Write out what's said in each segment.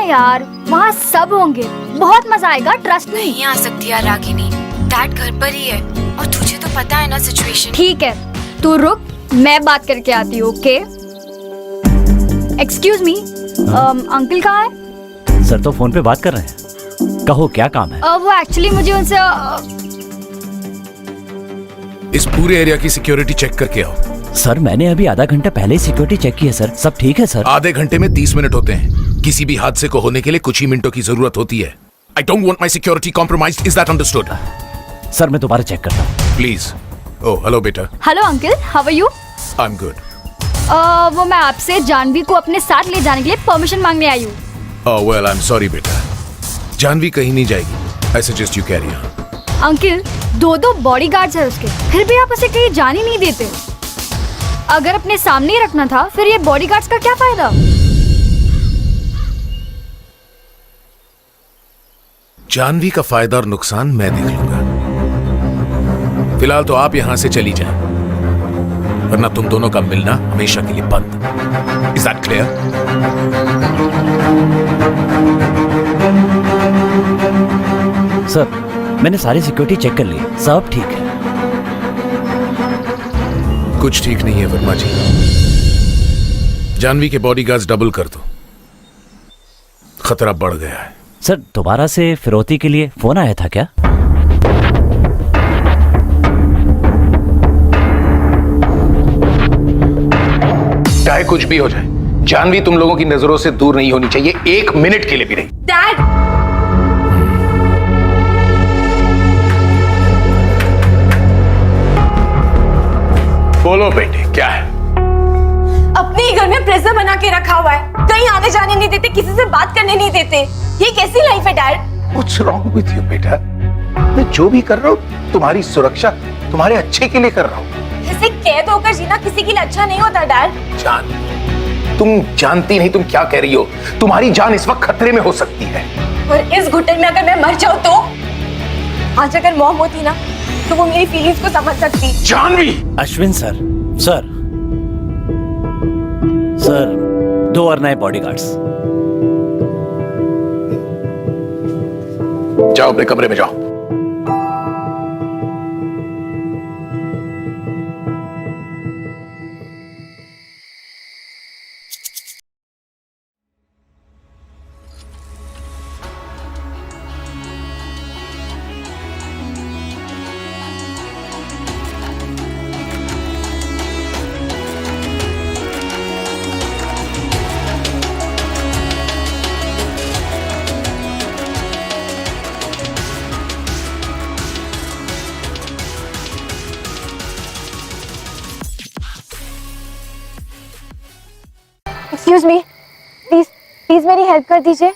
यार, वहाँ सब होंगे, बहुत मजा आएगा, ट्रस्ट मी। नहीं आ सकती यार रागिनी, डैड घर पर ही है और तुझे तो पता है ना सिचुएशन। ठीक है, तू रुक, मैं बात करके आती हूँ, ओके? एक्सक्यूज मी, अंकल कहाँ है? सर तो फोन पे बात कर रहे हैं। कहो क्या काम है? वो एक्चुअली मुझे उनसे इस पूरे एरिया की सिक्योरिटी चेक करके आओ। सर मैंने अभी आधा घंटा पहले ही सिक्योरिटी चेक की है सर, सब ठीक है सर। आधे घंटे में 30 मिनट होते हैं। किसी भी हादसे को होने के लिए कुछ ही मिनटों की जरूरत होती है। I don't want my security compromised. Is that understood? Sir मैं दोबारा चेक करता हूँ। Please. Oh, hello बेटा। Hello uncle, how are you? I'm good. वो मैं आपसे जानवी को अपने साथ ले जाने के लिए परमिशन मांगने आई हूँ। Oh well, I'm sorry बेटा। जानवी कहीं नहीं जाएगी। I suggest you carry her. Uncle, 2 bodyguards है उसके, फिर भी आप उसे कहीं जाने नहीं देते। अगर अपने सामने ही रखना था, फिर ये बॉडीगार्ड्स का क्या फायदा? जानवी का फायदा और नुकसान मैं देख लूंगा। फिलहाल तो आप यहां से चली जाएं, वरना तुम दोनों का मिलना हमेशा के लिए बंद। Is that clear? सर मैंने सारी सिक्योरिटी चेक कर ली, सब ठीक है। कुछ ठीक नहीं है वर्मा जी। जानवी के बॉडीगार्ड्स डबल कर दो, खतरा बढ़ गया है। सर दोबारा से फिरौती के लिए फोन आया था क्या? चाहे कुछ भी हो जाए, जानवी तुम लोगों की नजरों से दूर नहीं होनी चाहिए, 1 मिनट के लिए भी नहीं। डैड, बोलो बेटे, क्या है? अपने ही घर में प्रेशर बना के रखा हुआ है, कहीं आने जाने नहीं देते, किसी से बात करने नहीं देते। ये कैसी लाइफ है dad? What's wrong with you बेटा? मैं जो भी कर रहा हूँ तुम्हारी सुरक्षा, तुम्हारे अच्छे के लिए कर रहा हूँ। ऐसे कैद होकर जीना किसी के लिए अच्छा नहीं होता डैड। जान, तुम जानती नहीं तुम क्या कह रही हो। तुम्हारी जान इस वक्त खतरे में हो सकती है। और इस घुटन में अगर मैं मर जाऊं तो? आज अगर मॉम होती ना, तो वो मेरी फीलिंग्स को समझ सकती। Janvi! Ashwin sir, sir sir 2 और नए बॉडीगार्ड्स। जाओ अपने कमरे में जाओ। एक्सक्यूज मी, प्लीज प्लीज मेरी हेल्प कर दीजिए।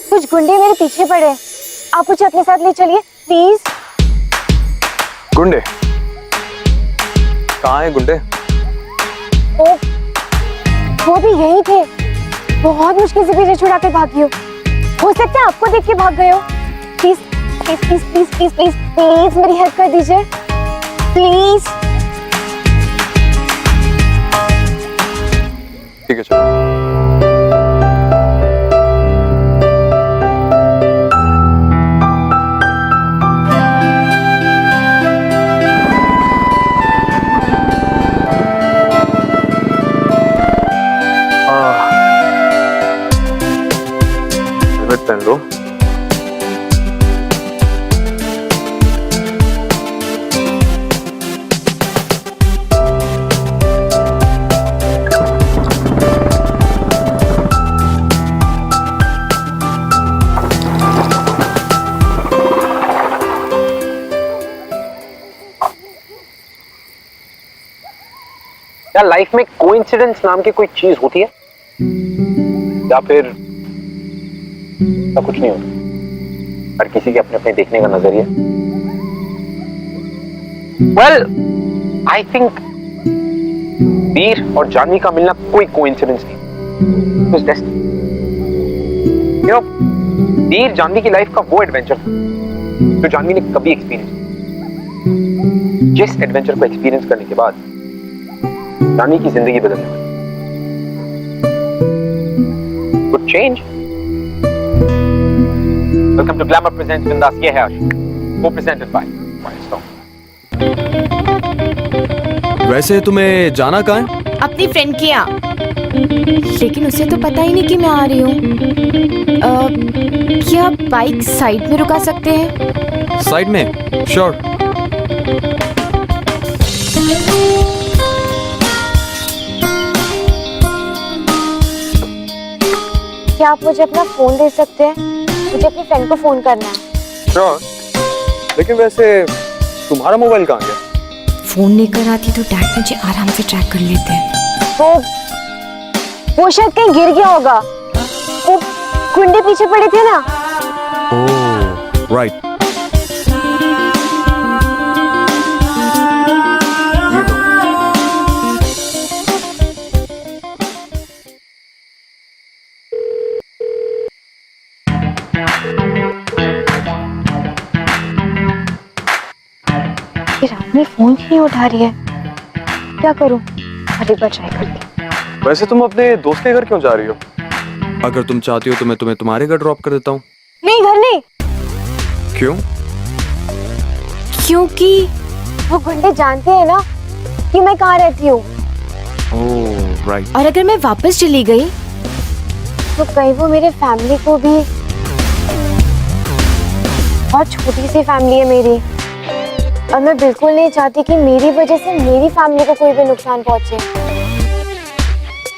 कुछ गुंडे मेरे पीछे पड़े हैं, आप मुझे अपने साथ ले चलिए प्लीज। गुंडे? कहाँ है गुंडे? वो भी यही थे, बहुत मुश्किल से पीछे छुड़ा के भागी हो सकता है आपको देख के भाग गए हो। Please please please please please please please मेरी हेल्प कर दीजिए प्लीज। ठीक है चलो। हेलमेट पहन लो। क्या लाइफ में कोइंसिडेंस नाम की कोई चीज होती है या फिर कुछ नहीं होता? हर किसी के अपने अपने देखने का नजरिया। वेल आई थिंक वीर और जानवी का मिलना कोई कोइंसिडेंस नहीं, it was destiny. You know, Veer Jahnavi की लाइफ का वो एडवेंचर था जो जानवी ने कभी एक्सपीरियंस किया। जिस एडवेंचर को एक्सपीरियंस करने के बाद जानवी की जिंदगी बदलने वाली। Could change, Welcome to Glamour Presents Bindas. ये है आशिक, co-presented by Milestone. वैसे तुम्हें जाना कहाँ है? अपनी फ्रेंड के यहाँ, लेकिन उसे तो पता ही नहीं कि मैं आ रही हूँ। क्या बाइक साइड में रुका सकते हैं? साइड में? श्योर। क्या आप मुझे अपना फोन दे सकते हैं? मुझे अपनी फ्रेंड को फोन करना है। श्योर। लेकिन वैसे तुम्हारा मोबाइल कहाँ गया? फोन लेकर आती तो डैड मुझे आराम से ट्रैक कर लेते हैं। वो शायद कहीं गिर गया होगा। वो गुंडे पीछे पड़े थे ना। ओह, राइट। रानी फोन ही नहीं उठा रही है, क्या करूं? अरे बार ट्राई करती हूं। वैसे तुम अपने दोस्त के घर क्यों जा रही हो? अगर तुम चाहती हो तो मैं तुम्हें तुम्हारे घर ड्रॉप कर देता हूँ। नहीं, घर नहीं। क्यों? क्योंकि वो गुंडे जानते हैं ना कि मैं कहाँ रहती हूँ। ओह, राइट। और अगर मैं वापस चली गई तो कहीं वो मेरे फैमिली को भी, बहुत छोटी सी फैमिली है मेरी, और मैं बिल्कुल नहीं चाहती कि मेरी वजह से मेरी फैमिली को कोई भी नुकसान पहुंचे।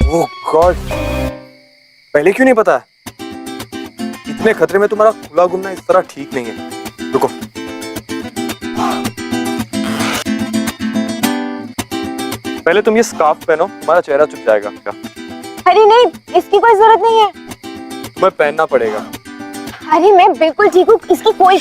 ओह गॉड, पहले क्यों नहीं पता? इतने खतरे में तुम्हारा खुला घूमना इस तरह ठीक नहीं है। रुको, पहले तुम ये स्कार्फ पहनो, तुम्हारा चेहरा छुप जाएगा। अरे नहीं, इसकी कोई जरूरत नहीं है। तुम्हें पहनना पड़ेगा। अरे मैं बिल्कुल ठीक हूँ, इसकी कोई।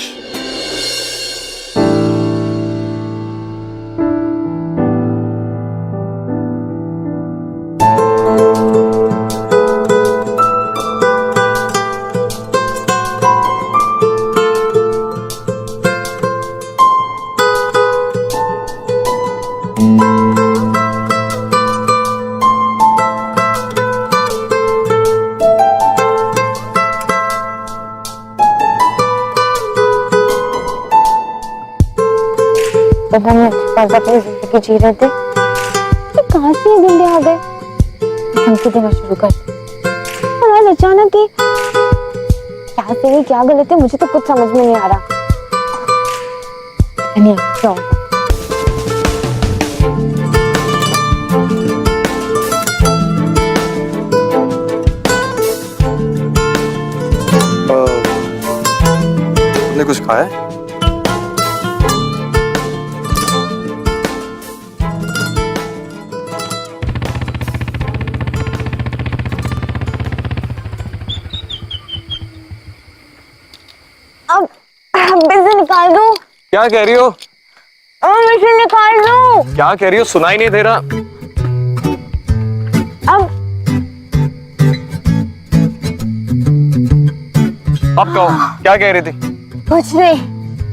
पता नहीं बस अपनी जिंदगी जी रहे थे, तो कहाँ से ये गुंडे आ गए? धमकी देना शुरू कर दी। और आज अचानक ही क्या सही क्या गलत है, मुझे तो कुछ समझ में नहीं आ रहा। नहीं, क्या होगा? तुमने कुछ खाया है? अब बिजली निकाल दो। क्या कह रही हो? मशीन निकाल दो। क्या कह रही हो? सुनाई नहीं दे रहा। अब कहो, क्या कह रही थी? कुछ नहीं,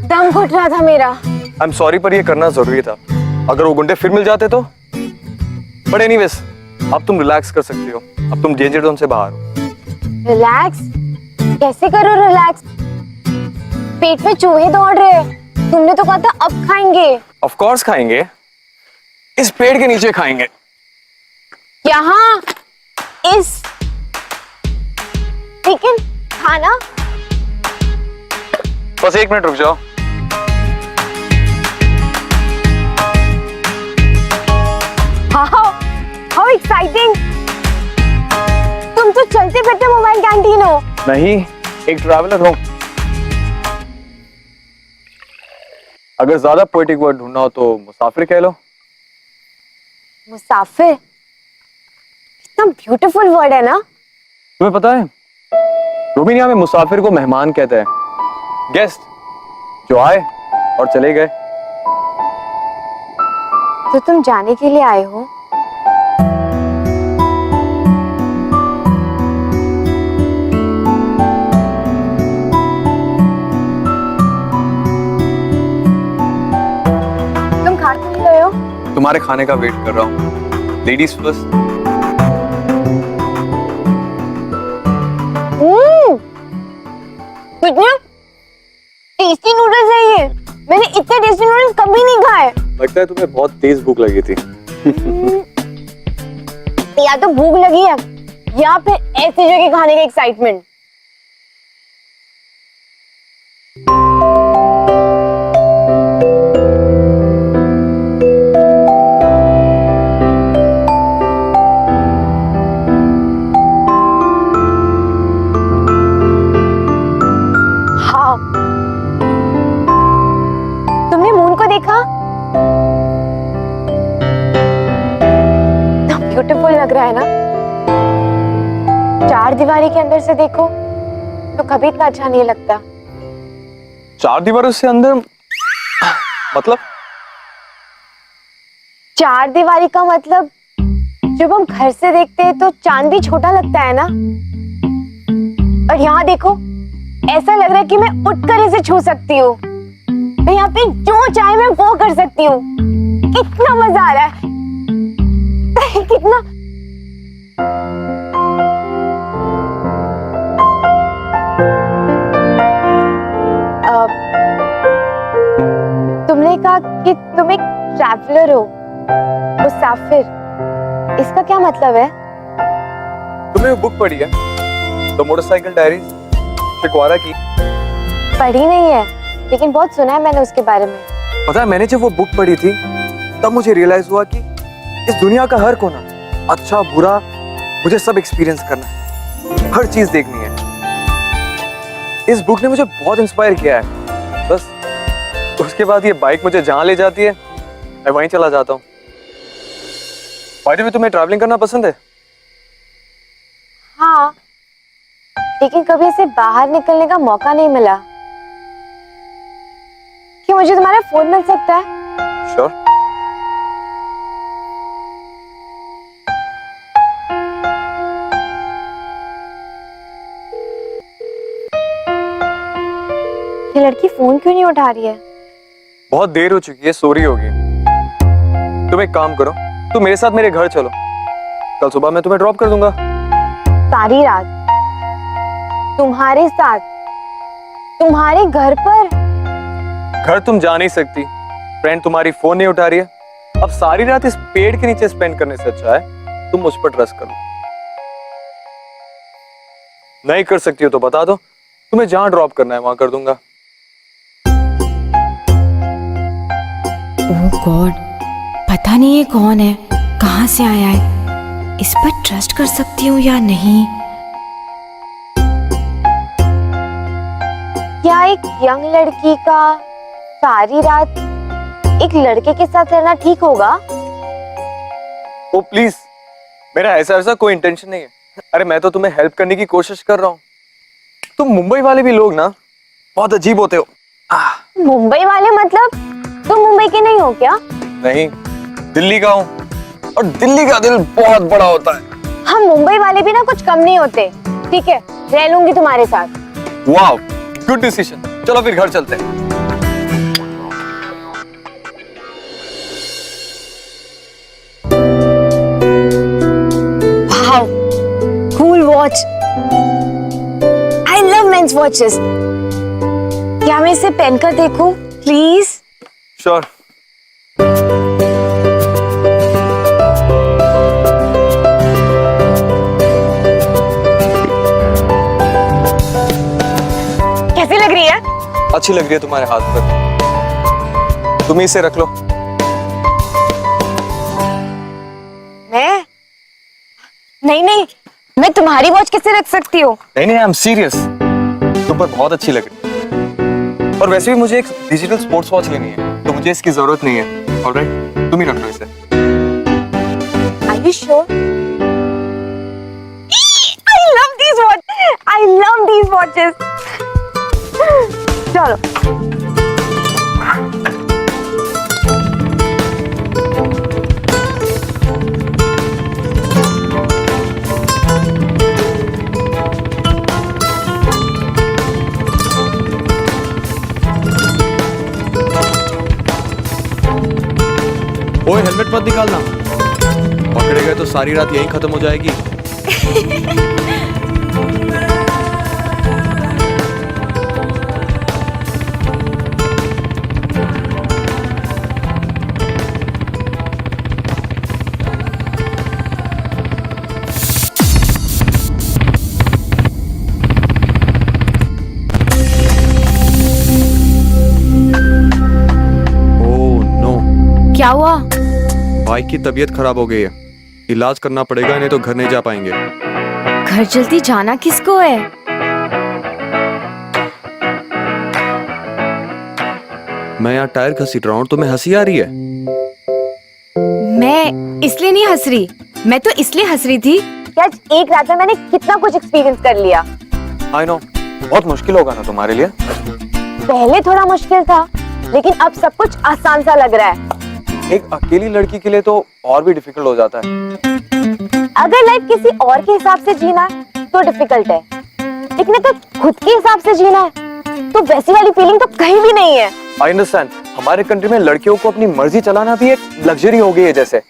दम घुट रहा था मेरा। आई एम सॉरी, पर ये करना जरूरी था। अगर वो गुंडे फिर मिल जाते तो। बट एनीवेज, अब तुम रिलैक्स कर सकती हो। अब तुम डेंजर जोन से बाहर हो। रिलैक्स? कैसे करो रिलैक्स? पेट में चूहे दौड़ रहे हैं। तुमने तो कहा था अब खाएंगे। ऑफ कोर्स खाएंगे, इस पेड़ के नीचे खाएंगे। यहाँ इस, लेकिन खाना? बस 1 मिनट रुक जाओ। How exciting! तुम तो चलते फिरते मोबाइल कैंटीन हो। नहीं, एक ट्रैवलर हूं। अगर ज्यादा पोएटिक वर्ड ढूंढना हो तो मुसाफिर कह लो। मुसाफिर कितना ब्यूटीफुल वर्ड है ना। तुम्हें पता है, रोमानिया में मुसाफिर को मेहमान कहते हैं, गेस्ट जो आए और चले गए। तो तुम जाने के लिए आए हो? तुम खा क्यों नहीं रहे हो? तुम्हारे खाने का वेट कर रहा हूँ। Ladies first. कितने टेस्टी नूडल्स है ये। मैंने इतने टेस्टी नूडल्स कभी नहीं खाए। लगता है तुम्हें बहुत तेज भूख लगी थी। या तो भूख लगी है या फिर ऐसी जगह खाने का एक्साइटमेंट। हाँ, तुमने मून को देखा? ब्यूटीफुल लग रहा है ना? चार दीवारी के अंदर से देखो तो कभी इतना अच्छा नहीं लगता। चार दीवारों से अंदर मतलब? चार दीवारी का मतलब जब हम घर से देखते हैं तो चांद भी छोटा लगता है ना। और यहाँ देखो, ऐसा लग रहा है कि मैं उठकर इसे छू सकती हूँ। मैं यहाँ पे जो चाहे मैं वो कर सकती हूँ। कितना मजा आ रहा है। कितना तुमने कहा कि तुम एक ट्रैवलर हो, मुसाफिर। इसका क्या मतलब है? तुमने वो बुक पढ़ी है, द मोटरसाइकिल डायरीज, शिकवारा की? पढ़ी नहीं है, लेकिन बहुत सुना है मैंने उसके बारे में। पता है, मैंने जब वो बुक पढ़ी थी तब मुझे रियलाइज हुआ कि इस दुनिया का हर कोना, अच्छा बुरा, मुझे सब एक्सपीरियंस करना है, हर चीज देखनी है। इस बुक ने मुझे बहुत इंस्पायर किया है। बस उसके बाद ये बाइक मुझे जहां ले जाती है मैं वहीं चला जाता हूँ। बाय द वे, तुम्हें ट्रैवलिंग करना पसंद है? हाँ, लेकिन कभी इसे बाहर निकलने का मौका नहीं मिला। क्या मुझे तुम्हारा फोन मिल सकता है? श्योर। ये लड़की फोन क्यों नहीं उठा रही है? बहुत देर हो चुकी है, सो रही होगी। तुम एक काम करो, तुम मेरे साथ मेरे घर चलो, कल सुबह मैं तुम्हें ड्रॉप कर दूंगा। सारी रात तुम्हारे साथ, तुम्हारे घर पर? घर तुम जा नहीं सकती, फ्रेंड तुम्हारी फोन नहीं उठा रही है। अब सारी रात इस पेड़ के नीचे स्पेंड करने से अच्छा है तुम मुझ पर ट्रस्ट करो। नहीं कर सकती हो तो बता दो, तुम्हें जहां ड्रॉप करना है वहां कर दूंगा। ओह गॉड, पता नहीं ये कौन है, कहां से आया है, इस पर ट्रस्ट कर सकती हूँ या नहीं? क्या एक यंग लड़की का सारी रात एक लड़के के साथ रहना ठीक होगा? ओ प्लीज, मेरा ऐसा कोई इंटेंशन नहीं है। अरे मैं तो तुम्हें हेल्प करने की कोशिश कर रहा हूँ। तुम मुंबई वाले भी लोग ना बहुत अजीब होते हो। मुंबई वाले मतलब तुम मुंबई के नहीं हो क्या? नहीं, दिल्ली का हूँ, और दिल्ली का दिल बहुत बड़ा होता है। हम मुंबई वाले भी ना कुछ कम नहीं होते। ठीक है, रह लूंगी तुम्हारे साथ। वाह, गुड डिसीजन। चलो फिर घर चलते हैं। Wow, cool watch. I love men's watches. क्या मैं इसे पहनकर देखूं प्लीज? श्योर। कैसी लग रही है? अच्छी लग रही है तुम्हारे हाथ पर। तुम इसे रख लो। मैं? नहीं नहीं, मैं तुम्हारी वॉच कैसे रख सकती हूँ? नहीं नहीं, आई एम सीरियस। तुम पर बहुत अच्छी लग रही है। और वैसे भी मुझे एक डिजिटल स्पोर्ट्स वॉच लेनी है, तो मुझे इसकी जरूरत नहीं है। ऑलराइट, तुम ही रख लो इसे। Are you sure? I love these watches. I love these watches. चलो। ओए, हेलमेट मत निकालना, पकड़े गए तो सारी रात यहीं खत्म हो जाएगी। क्या हुआ? भाई की तबीयत खराब हो गई है, इलाज करना पड़ेगा, नहीं तो घर नहीं जा पाएंगे। घर जल्दी जाना किसको है? मैं यहाँ टायर घसीट रहा हूँ, तुम्हें हंसी आ रही है? मैं इसलिए नहीं हंस रही, मैं तो इसलिए हंस रही थी कि आज एक रात में मैंने कितना कुछ एक्सपीरियंस कर लिया। आई नो, बहुत मुश्किल होगा ना तुम्हारे लिए? पहले थोड़ा मुश्किल था, लेकिन अब सब कुछ आसान सा लग रहा है। एक अकेली लड़की के लिए तो और भी डिफिकल्ट हो जाता है। अगर लाइफ किसी और के हिसाब से जीना है तो डिफिकल्ट है, लेकिन अगर खुद के हिसाब से जीना है तो वैसी वाली फीलिंग तो कहीं भी नहीं है। आई अंडरस्टैंड, हमारे कंट्री में लड़कियों को अपनी मर्जी चलाना भी एक लग्जरी हो गई है जैसे।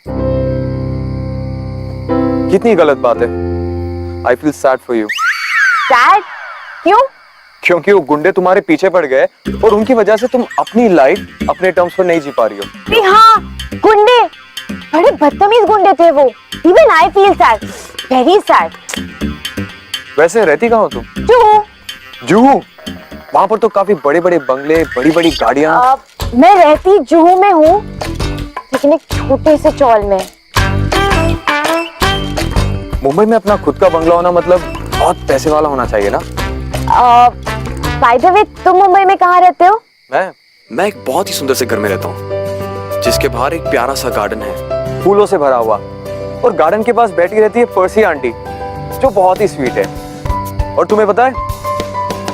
कितनी गलत बात है। I feel sad for you. Sad? क्यों? क्योंकि वो गुंडे तुम्हारे पीछे पड़ गए और उनकी वजह से तुम अपनी लाइफ अपने टर्म्स पर नहीं जी पा रही हो। अरे हाँ, गुंडे, बड़े बदतमीज गुंडे थे वो। Even I feel sad, very sad. वैसे रहती कहाँ हो तुम? जुहू। जुहू? वहाँ पर तो काफी बड़े बड़े बंगले, बड़ी बड़ी गाड़ियाँ। मैं रहती जुहू में हूँ, लेकिन एक छोटे से चौल में। मुंबई में अपना खुद का बंगला होना मतलब बहुत पैसे वाला होना चाहिए ना? बाय द वे, तुम मुंबई में कहाँ रहते हो? मैं एक बहुत ही सुंदर से घर में रहता हूँ, जिसके बाहर एक प्यारा सा गार्डन है, फूलों से भरा हुआ। और गार्डन के पास बैठी रहती है पर्सी आंटी, जो बहुत ही स्वीट है। और तुम्हें पता है,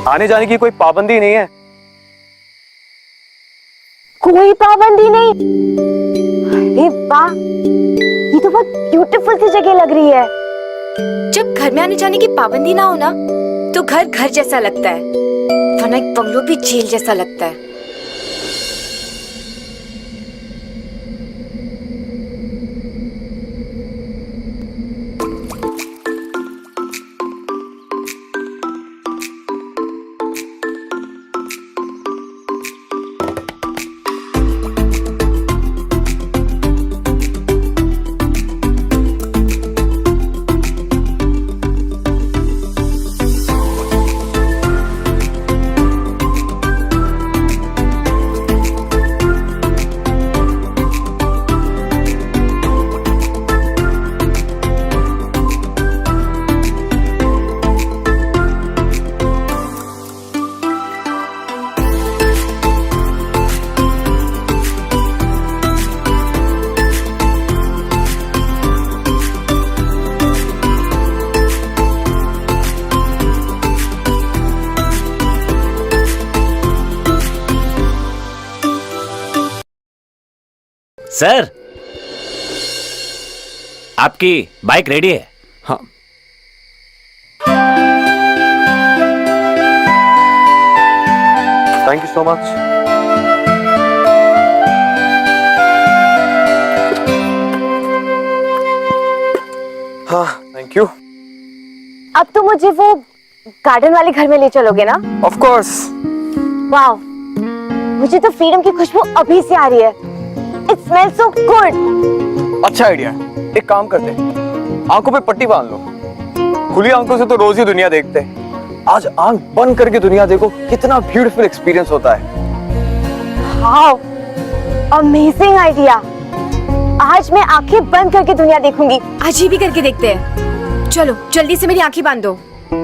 आने जाने की कोई पाबंदी नहीं है। कोई पाबंदी नहीं? अरे वाह, ये तो बहुत ब्यूटीफुल सी जगह लग रही है। जब घर में आने जाने की पाबंदी ना हो ना, तो घर घर जैसा लगता है, वरना एक बंगलो भी जेल जैसा लगता है। सर, आपकी बाइक रेडी है। हाँ, थैंक यू सो मच। हाँ, थैंक यू। अब तो मुझे वो गार्डन वाले घर में ले चलोगे ना? Of course. वाह, मुझे तो फ्रीडम की खुशबू अभी से आ रही है। It smells so good. अच्छा आइडिया है। एक काम करते हैं, आंखों पे पट्टी बांध लो। खुली आंखों से तो रोज ही दुनिया देखते हैं, आज आंख बंद करके दुनिया देखो, कितना ब्यूटीफुल एक्सपीरियंस होता है। Wow, amazing idea. आज मैं आंखें बंद करके दुनिया देखूंगी। आज ही भी करके देखते हैं। चलो जल्दी से मेरी आंखें बांधो।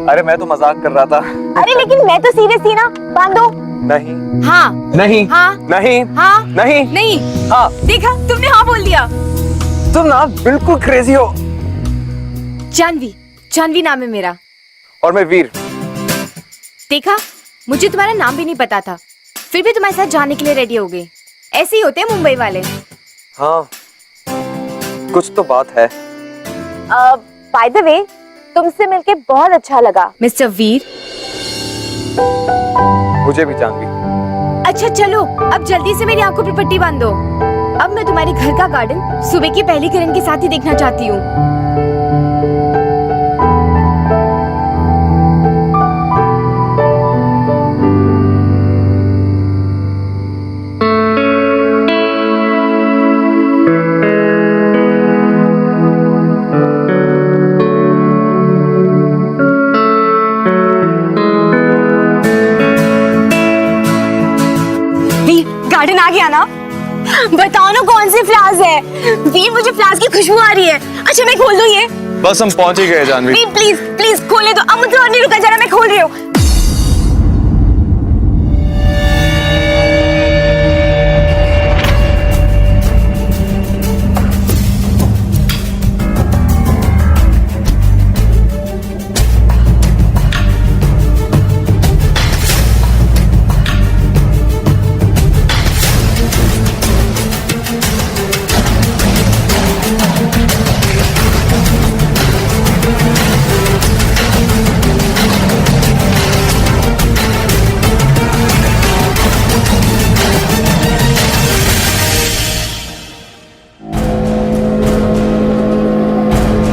अरे मैं तो मजाक कर रहा था। अरे लेकिन मैं तो सीरियस थी ना। बांधो। नहीं हाँ नहीं हाँ नहीं हाँ नहीं नहीं। हाँ। देखा, तुमने हाँ बोल दिया। तुम ना बिल्कुल क्रेजी हो। जानवी, जानवी नाम है मेरा। और मैं वीर। देखा, मुझे तुम्हारा नाम भी नहीं पता था, फिर भी तुम्हारे साथ जाने के लिए रेडी हो गई। ऐसे ही होते हैं मुंबई वाले। हाँ, कुछ तो बात है। बाय द वे, तुमसे मिलके बहुत अच्छा लगा। मिस्टर वीर। मुझे भी जानवी। अच्छा चलो, अब जल्दी से मेरी आंखों पर पट्टी बांध दो। अब मैं तुम्हारे घर का गार्डन सुबह की पहली किरण के साथ ही देखना चाहती हूँ। गार्डन आ गया ना? बताओ ना कौन सी फ्लावर्स है। वीर मुझे फ्लावर्स की खुशबू आ रही है। अच्छा मैं खोल दूं ये? बस हम पहुंच ही गए जानवी। वीर प्लीज प्लीज खोले दो। अब मुझे और नहीं रुका जा रहा, मैं खोल रही हूँ।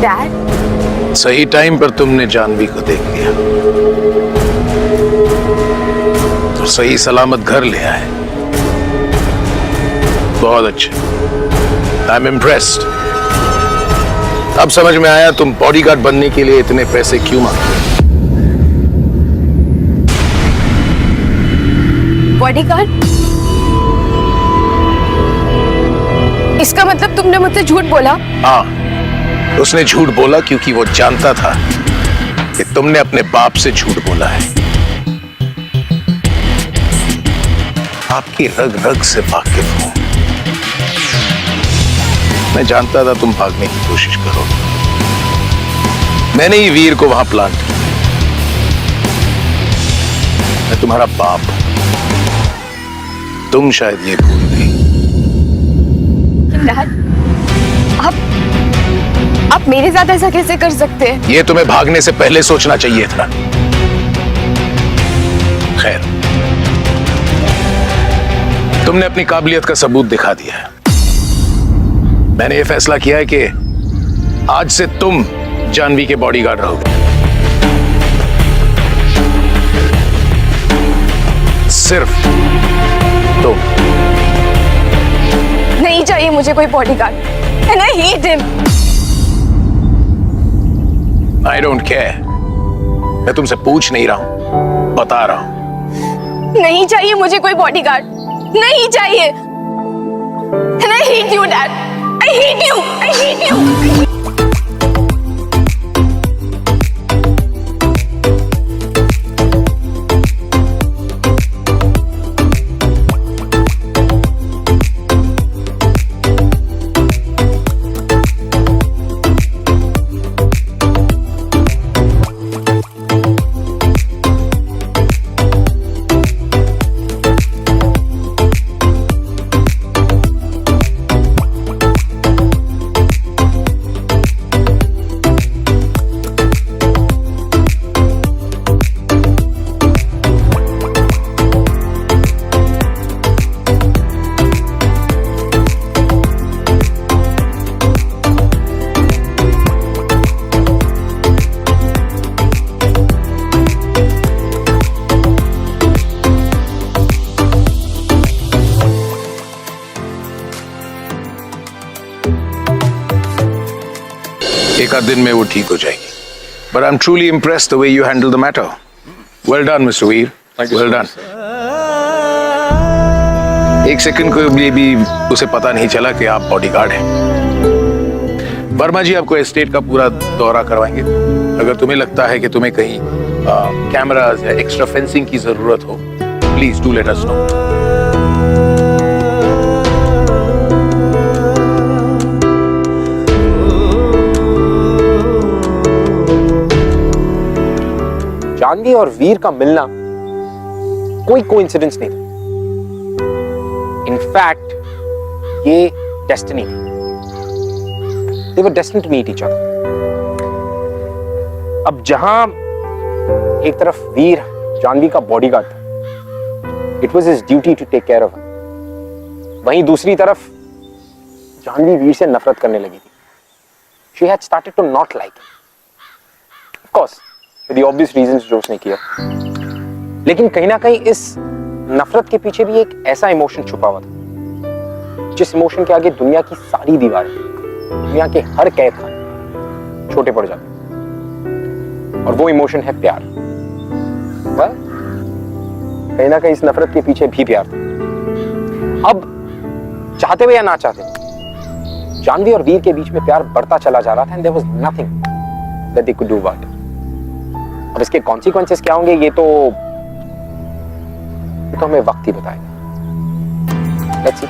डैड, सही टाइम पर तुमने जानवी को देख लिया और सही सलामत घर ले आए। बहुत अच्छे, आई एम इम्प्रेस्ड। अब समझ में आया तुम बॉडीगार्ड बनने के लिए इतने पैसे क्यों मांगते हो। बॉडीगार्ड? इसका मतलब तुमने मुझसे झूठ बोला? हाँ, उसने झूठ बोला क्योंकि वो जानता था कि तुमने अपने बाप से झूठ बोला है। आपकी रग रग से वाकिफ हूं। मैं जानता था तुम भागने की कोशिश करोगे। मैंने ही वीर को वहां प्लांट किया। मैं तुम्हारा बाप हूं। तुम शायद ये भूल गई। डैड, आप मेरे साथ ऐसा कैसे कर सकते हैं? ये तुम्हें भागने से पहले सोचना चाहिए था। खैर, तुमने अपनी काबिलियत का सबूत दिखा दिया है। मैंने ये फैसला किया है कि आज से तुम जानवी के बॉडीगार्ड रहोगे। सिर्फ तुम। नहीं चाहिए मुझे कोई bodyguard. And I hate him. I don't care. मैं तुमसे पूछ नहीं रहा हूं, बता रहा हूं। नहीं चाहिए मुझे कोई बॉडीगार्ड, नहीं चाहिए। And I hate you, Dad. I hate you. I hate you. एक आध दिन में वो ठीक हो जाएगी। But I'm truly impressed the way you handle the matter. Well done, Mr. Veer. Well done. एक सेकंड को भी उसे पता नहीं चला कि आप बॉडीगार्ड हैं। वर्मा जी आपको एस्टेट का पूरा दौरा करवाएंगे। अगर तुम्हें लगता है कि तुम्हें कहीं कैमरास या एक्स्ट्रा फेंसिंग की जरूरत हो, please do let us know. Janvi और वीर का मिलना कोई कोइंसिडेंस नहीं था। इनफैक्ट ये डेस्टिनी थी। They were destined to meet each other. अब जहां एक तरफ वीर जानवी का बॉडीगार्ड था, it was his duty to take care of her, वहीं दूसरी तरफ जानवी वीर से नफरत करने लगी थी। She had started to not like him. Of course, for the obvious reasons जो उसने किया। लेकिन कहीं ना कहीं इस नफरत के पीछे भी एक ऐसा इमोशन छुपा हुआ था, जिस इमोशन के आगे दुनिया की सारी दीवारें, दुनिया के हर कैद खाने छोटे पड़ जाते, और वो इमोशन है प्यार। कहीं ना कहीं इस नफरत के पीछे भी प्यार था। अब चाहते हुए या ना चाहते हुए, जानवी और वीर के बीच में प्यार बढ़ता चला जा रहा था, and there was nothing that they could do about it. अब इसके कॉन्सिक्वेंसेस क्या होंगे ये तो हमें वक्त ही बताएगा। Let's see.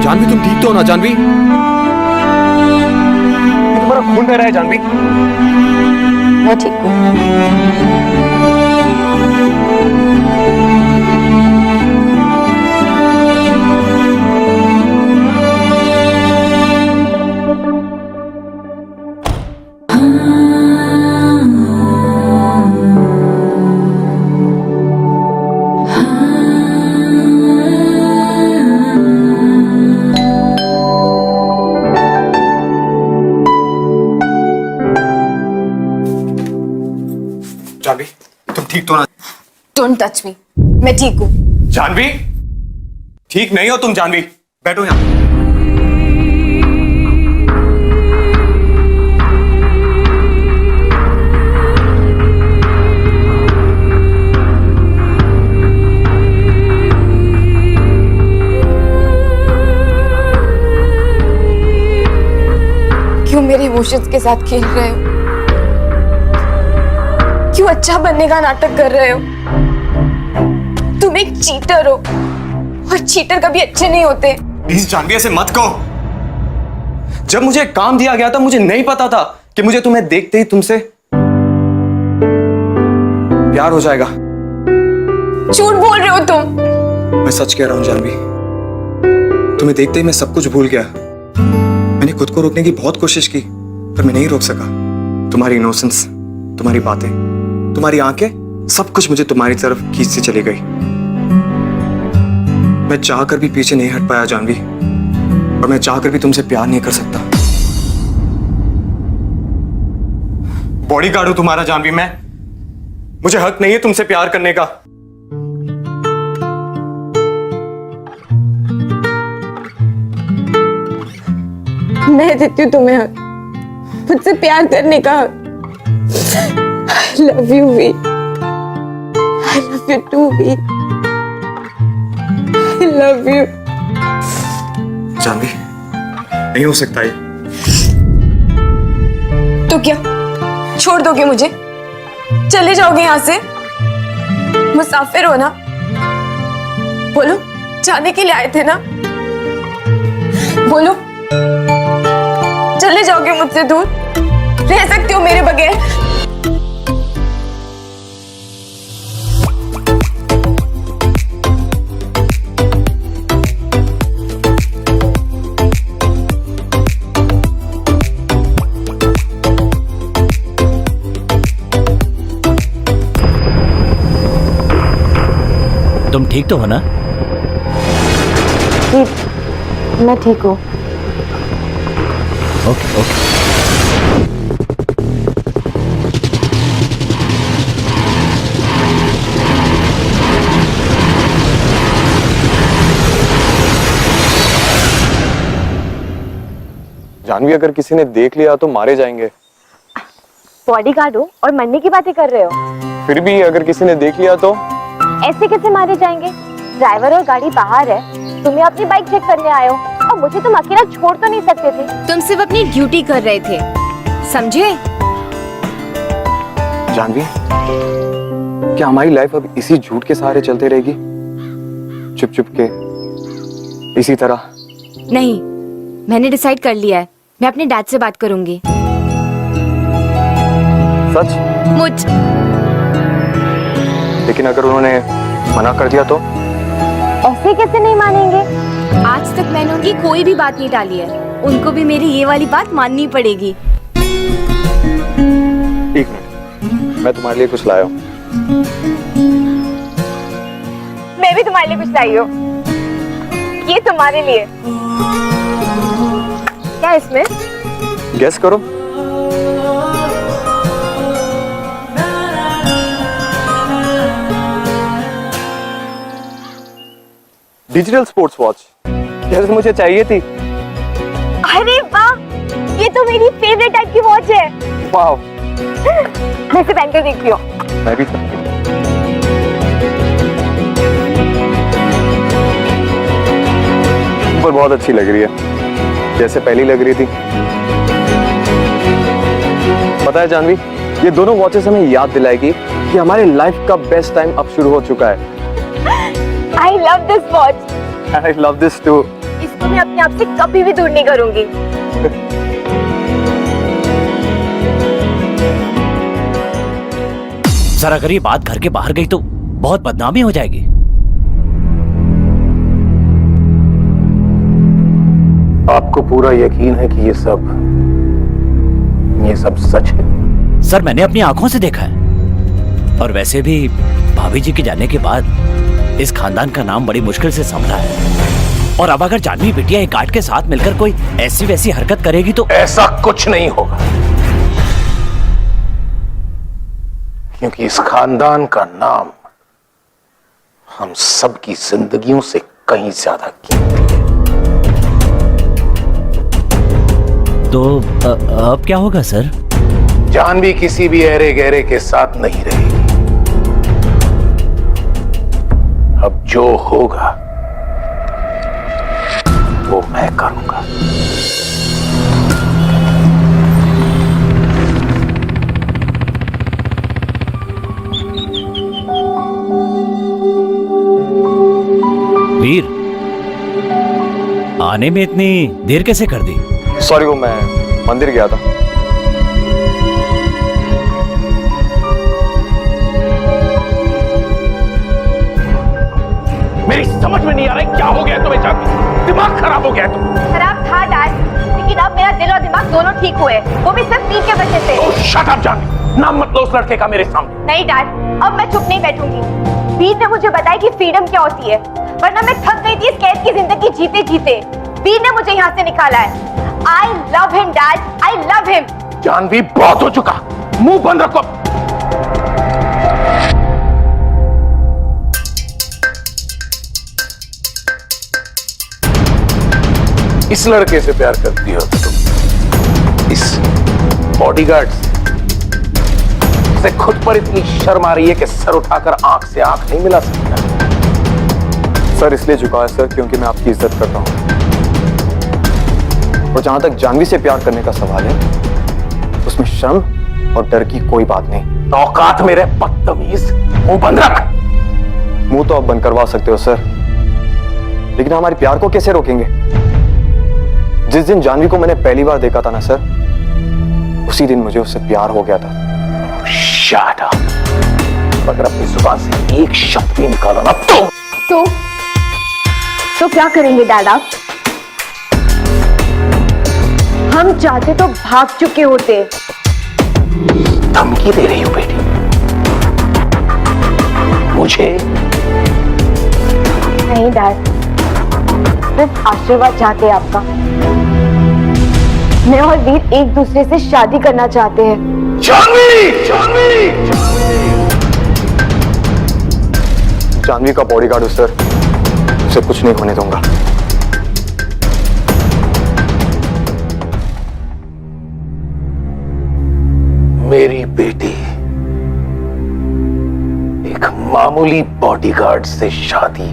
जानवी तुम ठीक तो हो ना जानवी? तुम्हारा खून बह रहा है जानवी। मैं ठीक हूँ। जानवी तुम ठीक तो ना? डोंट टच मी, मैं ठीक हूँ। जानवी ठीक नहीं हो तुम जानवी, बैठो यहाँ। क्यों मेरे इमोशंस के साथ खेल रहे हो? क्यों अच्छा बनने का नाटक कर रहे हो? तुम एक चीटर हो और चीटर कभी अच्छे नहीं होते। प्लीज जानवी ऐसे मत कहो। जब मुझे एक काम दिया गया था मुझे नहीं पता था कि मुझे तुम्हें देखते ही तुमसे प्यार हो जाएगा। झूठ बोल रहे हो तुम। मैं सच कह रहा हूं जानवी, तुम्हें देखते ही मैं सब कुछ भूल गया। मैंने खुद को रोकने की बहुत कोशिश की पर मैं नहीं रोक सका। तुम्हारी इनोसेंस, तुम्हारी बातें, तुम्हारी आंखें, सब कुछ मुझे तुम्हारी तरफ खींचती चली गई। मैं चाहकर भी पीछे नहीं हट पाया जानवी, और मैं चाहकर भी तुमसे प्यार नहीं कर सकता। बॉडीगार्ड हूं तुम्हारा जानवी मैं, मुझे हक नहीं है तुमसे प्यार करने का। मैं देती हूँ तुम्हें हक, मुझसे प्यार करने का हक। I love you, V. I love you too, V. I love you. Janvi नहीं हो सकता ये। तो क्या छोड़ दोगे मुझे? चले जाओगे यहाँ से? मुसाफिर हो ना? बोलो, जाने के लिए आए थे ना? बोलो, चले जाओगे मुझसे दूर? रह सकते हो मेरे बगैर? तुम ठीक तो हो ना? मैं ठीक हूँ। Okay okay. जानवी अगर किसी ने देख लिया तो मारे जाएंगे। बॉडीगार्ड हो और मरने की बातें कर रहे हो? फिर भी अगर किसी ने देख लिया तो? ऐसे कैसे मारे जाएंगे? ड्राइवर और गाड़ी बाहर है, तुम्हें अपनी बाइक चेक करने आए हो और मुझे तुम अकेला छोड़ तो नहीं सकते थे। तुम सिर्फ अपनी ड्यूटी कर रहे थे, समझे? जानवी, क्या हमारी लाइफ अब इसी झूठ के सहारे चलते रहेगी? चुप चुप के इसी तरह? नहीं, मैंने डिसाइड कर लिया है, मैं अपने डैड से बात करूंगी। सच? मुझ लेकिन अगर उन्होंने मना कर दिया तो? ऐसे कैसे नहीं मानेंगे? आज तक मैंने उनकी कोई भी बात नहीं टाली है, उनको भी मेरी ये वाली बात माननी पड़ेगी। एक मिनट, मैं तुम्हारे लिए कुछ लाया हूँ। मैं भी तुम्हारे लिए कुछ लाई हूँ। ये तुम्हारे लिए। क्या है इसमें? गेस करो। डिजिटल स्पोर्ट्स वॉच, जैसे मुझे चाहिए थी। अरे वाह, ये तो मेरी फेवरेट टाइप की वॉच है। वाह, मैं इसे पहन कर देखती हूँ। मैं भी। पर बहुत अच्छी लग रही है, जैसे पहली लग रही थी। पता है जानवी, ये दोनों वॉचेस हमें याद दिलाएगी कि हमारे लाइफ का बेस्ट टाइम अब शुरू हो चुका है। I love this watch. I love this too. इसको मैं अपने आप से कभी भी दूर नहीं करूंगी। सर अगर ये बात घर के बाहर गई तो बहुत बदनामी हो जाएगी। आपको पूरा यकीन है कि ये सब सच है? सर मैंने अपनी आंखों से देखा है, और वैसे भी भाभी जी के जाने के बाद इस खानदान का नाम बड़ी मुश्किल से संभला है। और अब अगर जानवी बिटिया एक गार्ड के साथ मिलकर कोई ऐसी वैसी हरकत करेगी तो ऐसा कुछ नहीं होगा, क्योंकि इस खानदान का नाम हम सबकी जिंदगियों से कहीं ज्यादा कीमती है। तो अब क्या होगा सर? जानवी किसी भी ऐरे गहरे के साथ नहीं रहेगी। अब जो होगा वो मैं करूंगा। वीर, आने में इतनी देर कैसे कर दी? सॉरी, वो मैं मंदिर गया था। मेरी समझ में नहीं आ रहा है क्या हो गया तुम्हें जानवी? दिमाग खराब हो गया तुम? खराब था डैड, लेकिन अब मेरा दिल और दिमाग दोनों ठीक हुए, वो भी सिर्फ पी के वजह से। ओह शट अप जानवी, नाम मत लो उस लड़के का मेरे सामने। नहीं डैड, अब मैं चुप नहीं बैठूंगी। वीर ने मुझे बताया कि फ्रीडम क्या होती है, वरना मैं थक गई थी इस कैद की जिंदगी जीते जीते। वीर ने मुझे यहाँ से निकाला है। I love him, Dad. I love him. Janvi बहुत हो चुका, मुंह बंद रखो। इस लड़के से प्यार करती हो तुम? इस बॉडीगार्ड से खुद पर इतनी शर्म आ रही है कि सर उठाकर आंख से आंख नहीं मिला सकता? सर इसलिए झुका है सर, क्योंकि मैं आपकी इज्जत करता हूँ। और जहां तक जानवी से प्यार करने का सवाल है, उसमें शर्म और डर की कोई बात नहीं। औकात मेरे बदतमीज, मुंह बंद रख। मुंह तो आप बंद करवा सकते हो सर, लेकिन हमारे प्यार को कैसे रोकेंगे? जिस दिन जानवी को मैंने पहली बार देखा था ना सर, उसी दिन मुझे उससे प्यार हो गया था। Shut up. अगर अपनी जुबान से एक शब्द भी निकाला ना तो क्या करेंगे डैड आप? हम चाहते तो भाग चुके होते। धमकी दे रही हो बेटी मुझे? नहीं डैड, सिर्फ आशीर्वाद चाहते हैं आपका। मैं और वीर एक दूसरे से शादी करना चाहते हैं। जानवी! जानवी! जानवी का बॉडीगार्ड हूं सर, उसे कुछ नहीं होने दूंगा। मेरी बेटी मामूली बॉडीगार्ड से शादी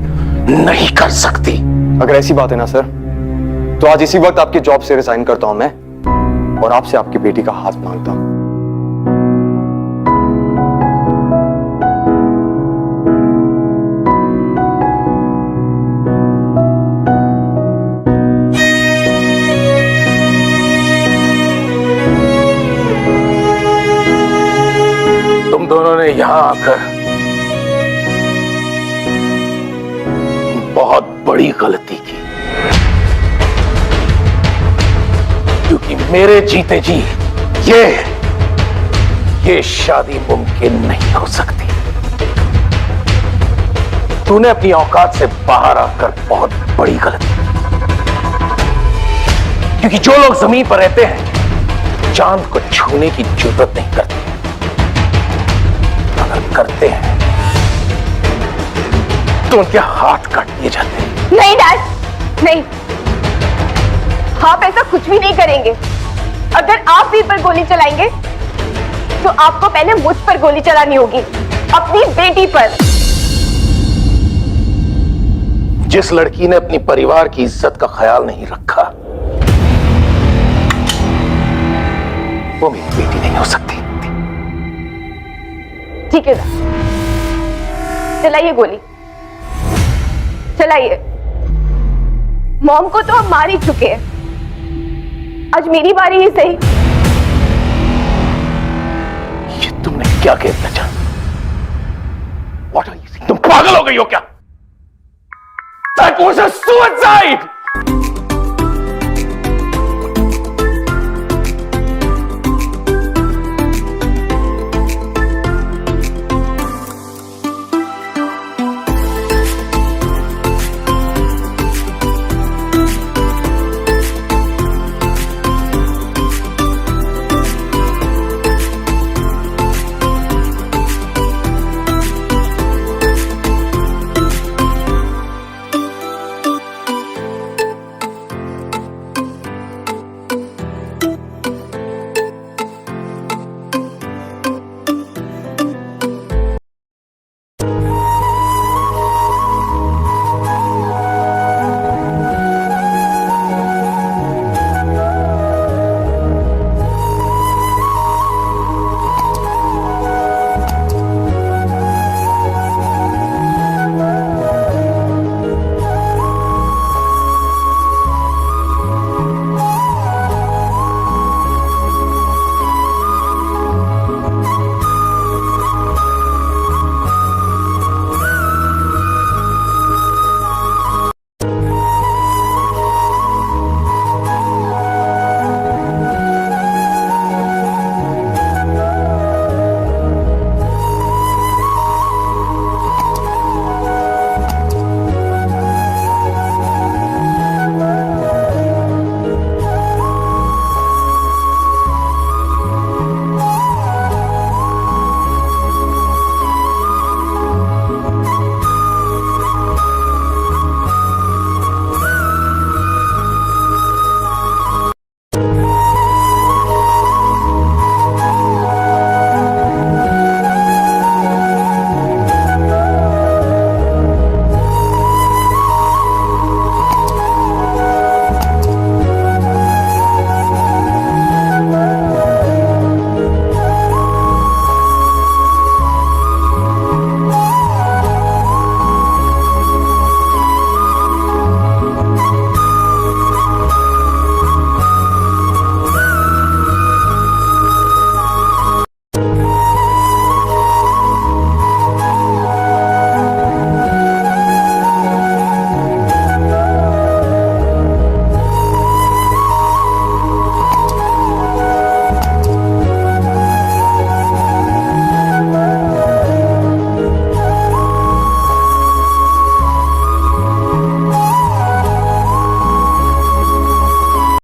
नहीं कर सकती। अगर ऐसी बात है ना सर, तो आज इसी वक्त आपकी जॉब से रिजाइन करता हूं मैं और आपसे आपकी बेटी का हाथ मांगता हूं। तुम दोनों ने यहां आकर बहुत बड़ी गलती की, क्योंकि मेरे जीते जी ये शादी मुमकिन नहीं हो सकती। तूने अपनी औकात से बाहर आकर बहुत बड़ी गलती, क्योंकि जो लोग जमीन पर रहते हैं चांद को छूने की जरूरत नहीं करते, अगर करते हैं तो उनके हाथ काट दिए जाते हैं। नहीं डैड, नहीं, आप ऐसा कुछ भी नहीं करेंगे। अगर आप वीर पर गोली चलाएंगे तो आपको पहले मुझ पर गोली चलानी होगी, अपनी बेटी पर। जिस लड़की ने अपनी परिवार की इज्जत का ख्याल नहीं रखा, वो मेरी बेटी नहीं हो सकती। ठीक है, चलाइए गोली, चलाइए। मॉम को तो हम मार ही चुके हैं, आज मेरी बारी ही सही। ये तुमने क्या कह दिया जान? What are you saying? तुम पागल हो गई हो क्या? That was a suicide!